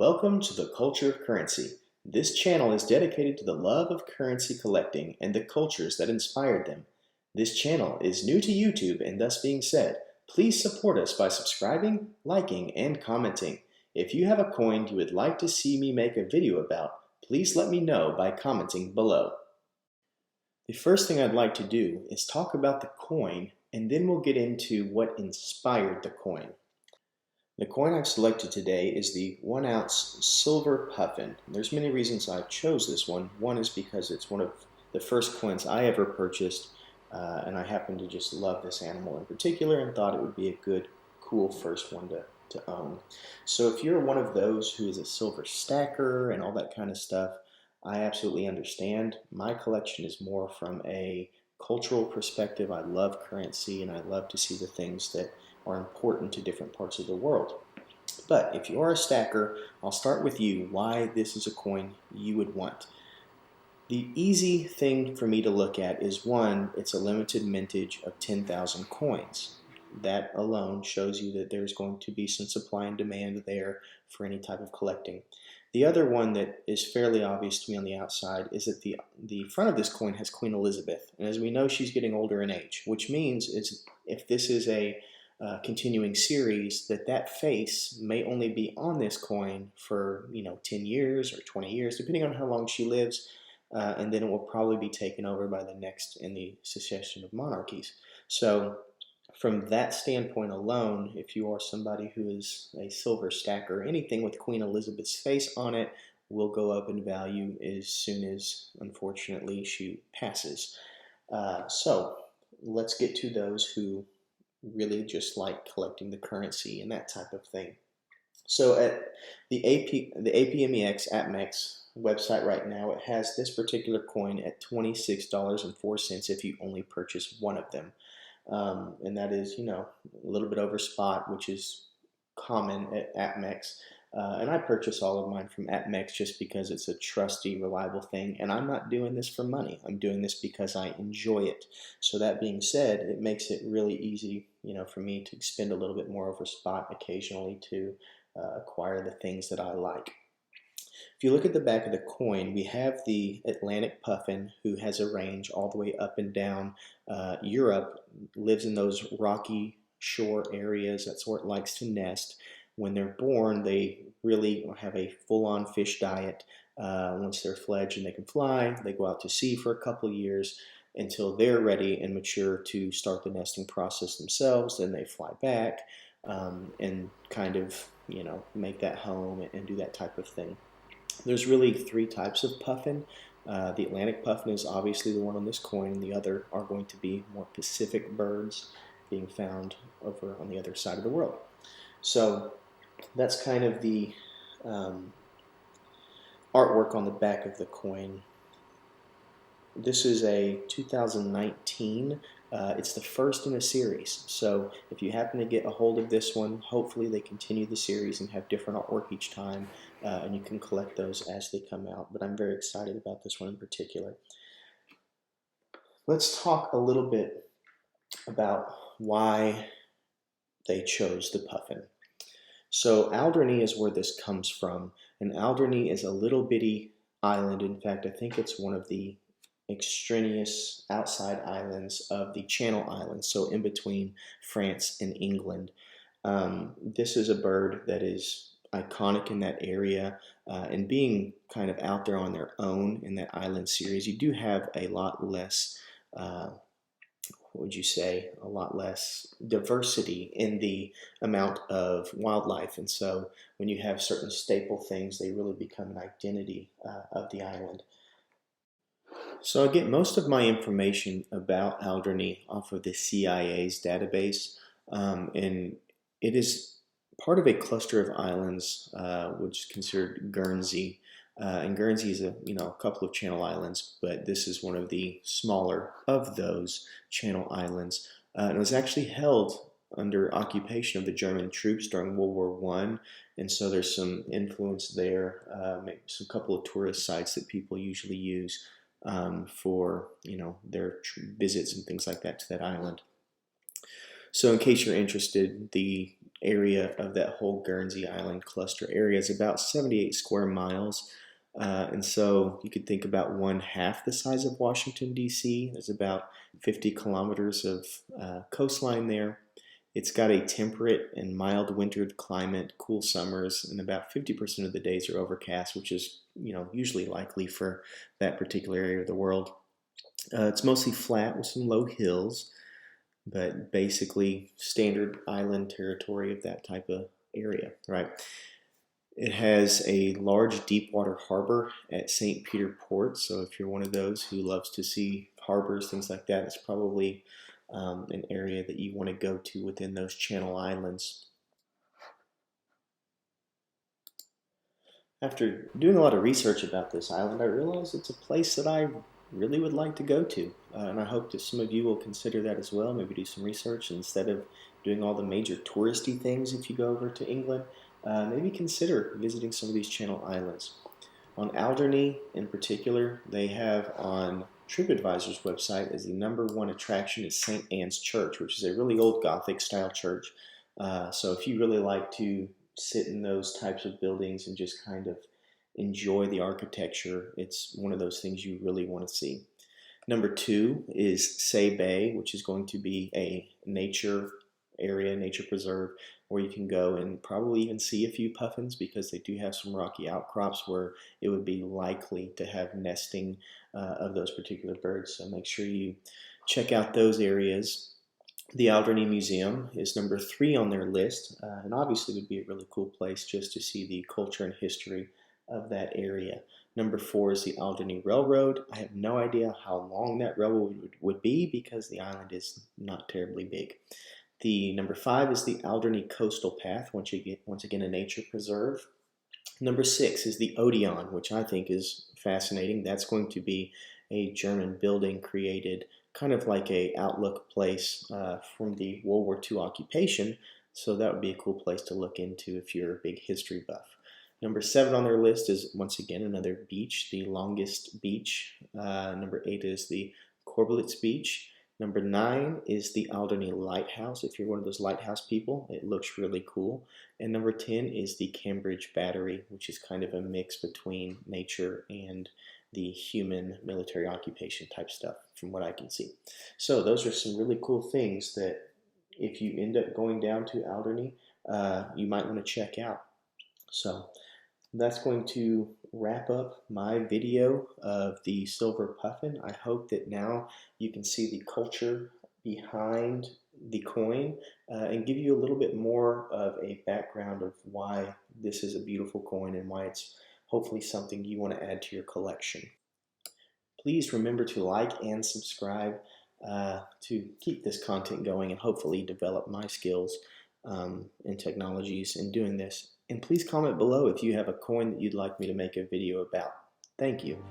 Welcome to the Culture of Currency. This channel is dedicated to the love of currency collecting and the cultures that inspired them. This channel is new to YouTube, and thus being said, please support us by subscribing, liking, and commenting. If you have a coin you would like to see me make a video about, please let me know by commenting below. The first thing I'd like to do is talk about the coin, and then we'll get into what inspired the coin. The coin I've selected today is the 1 ounce silver puffin. There's many reasons I chose this one. One is because it's one of the first coins I ever purchased, and I happen to just love this animal in particular and thought it would be a good, cool first one to own. So if you're one of those who is a silver stacker and all that kind of stuff, I absolutely understand. My collection is more from a cultural perspective. I love currency and I love to see the things that are important to different parts of the world. But if you are a stacker, I'll start with you why this is a coin you would want. The easy thing for me to look at is one, it's a limited mintage of 10,000 coins. That alone shows you that there's going to be some supply and demand there for any type of collecting. The other one that is fairly obvious to me on the outside is that the front of this coin has Queen Elizabeth. And as we know, she's getting older in age, which means if this is a continuing series, that face may only be on this coin for 10 years or 20 years, depending on how long she lives, and then it will probably be taken over by the next in the succession of monarchies. So from that standpoint alone, if you are somebody who is a silver stacker, anything with Queen Elizabeth's face on it will go up in value as soon as, unfortunately, she passes. So let's get to those who really just like collecting the currency and that type of thing. So at the APMEX website right now, it has this particular coin at $26.04 if you only purchase one of them. And that is, a little bit over spot, which is common at APMEX. And I purchase all of mine from APMEX just because it's a trusty, reliable thing. And I'm not doing this for money. I'm doing this because I enjoy it. So that being said, it makes it really easy, for me to spend a little bit more over spot occasionally to acquire the things that I like. If you look at the back of the coin, we have the Atlantic puffin, who has a range all the way up and down Europe, lives in those rocky shore areas. That's where it likes to nest. When they're born, they really have a full-on fish diet. Once they're fledged and they can fly, they go out to sea for a couple of years until they're ready and mature to start the nesting process themselves. Then they fly back and kind of, make that home and do that type of thing. There's really three types of puffin. The Atlantic puffin is obviously the one on this coin, and the other are going to be more Pacific birds being found over on the other side of the world. So that's kind of the artwork on the back of the coin. This is a 2019. It's the first in a series. So if you happen to get a hold of this one, hopefully they continue the series and have different artwork each time, and you can collect those as they come out. But I'm very excited about this one in particular. Let's talk a little bit about why they chose the puffin. So Alderney is where this comes from, and Alderney is a little bitty island. In fact, I think it's one of the extraneous outside islands of the Channel Islands, so in between France and England. This is a bird that is iconic in that area, and being kind of out there on their own in that island series, you do have a lot less a lot less diversity in the amount of wildlife. And so when you have certain staple things, they really become an identity of the island. So I get most of my information about Alderney off of the CIA's database, and it is part of a cluster of islands, which is considered Guernsey. And Guernsey is a couple of Channel Islands, but this is one of the smaller of those Channel Islands. And it was actually held under occupation of the German troops during World War I, and so there's some influence there. Maybe some couple of tourist sites that people usually use for their visits and things like that to that island. So in case you're interested, the area of that whole Guernsey Island cluster area is about 78 square miles. And so you could think about one half the size of Washington, D.C. There's about 50 kilometers of coastline there. It's got a temperate and mild wintered climate, cool summers, and about 50% of the days are overcast, which is usually likely for that particular area of the world. It's mostly flat with some low hills, but basically standard island territory of that type of area, right? It has a large deep water harbor at St. Peter Port, so if you're one of those who loves to see harbors, things like that, it's probably an area that you want to go to within those Channel Islands. After doing a lot of research about this island, I realized it's a place that I really would like to go to. And I hope that some of you will consider that as well. Maybe do some research instead of doing all the major touristy things if you go over to England. Maybe consider visiting some of these Channel Islands. On Alderney in particular, they have on TripAdvisor's website as the #1 attraction is St. Anne's Church, which is a really old Gothic style church. So if you really like to sit in those types of buildings and just kind of enjoy the architecture, it's one of those things you really want to see. #2 is Say Bay, which is going to be a nature area, nature preserve, where you can go and probably even see a few puffins because they do have some rocky outcrops where it would be likely to have nesting of those particular birds. So make sure you check out those areas. The Alderney Museum is #3 on their list, and obviously would be a really cool place just to see the culture and history of that area. #4 is the Alderney Railroad. I have no idea how long that railroad would be because the island is not terribly big. The #5 is the Alderney Coastal Path, once again a nature preserve. #6 is the Odeon, which I think is fascinating. That's going to be a German building created kind of like a outlook place from the World War II occupation. So that would be a cool place to look into if you're a big history buff. #7 on their list is once again another beach, the longest beach. #8 is the Corblitz Beach. #9 is the Alderney Lighthouse. If you're one of those lighthouse people, it looks really cool. And #10 is the Cambridge Battery, which is kind of a mix between nature and the human military occupation type stuff from what I can see. So those are some really cool things that if you end up going down to Alderney, you might want to check out. So that's going to wrap up my video of the silver puffin. I hope that now you can see the culture behind the coin and give you a little bit more of a background of why this is a beautiful coin and why it's hopefully something you want to add to your collection. Please remember to like and subscribe to keep this content going and hopefully develop my skills and technologies in doing this. And please comment below if you have a coin that you'd like me to make a video about. Thank you.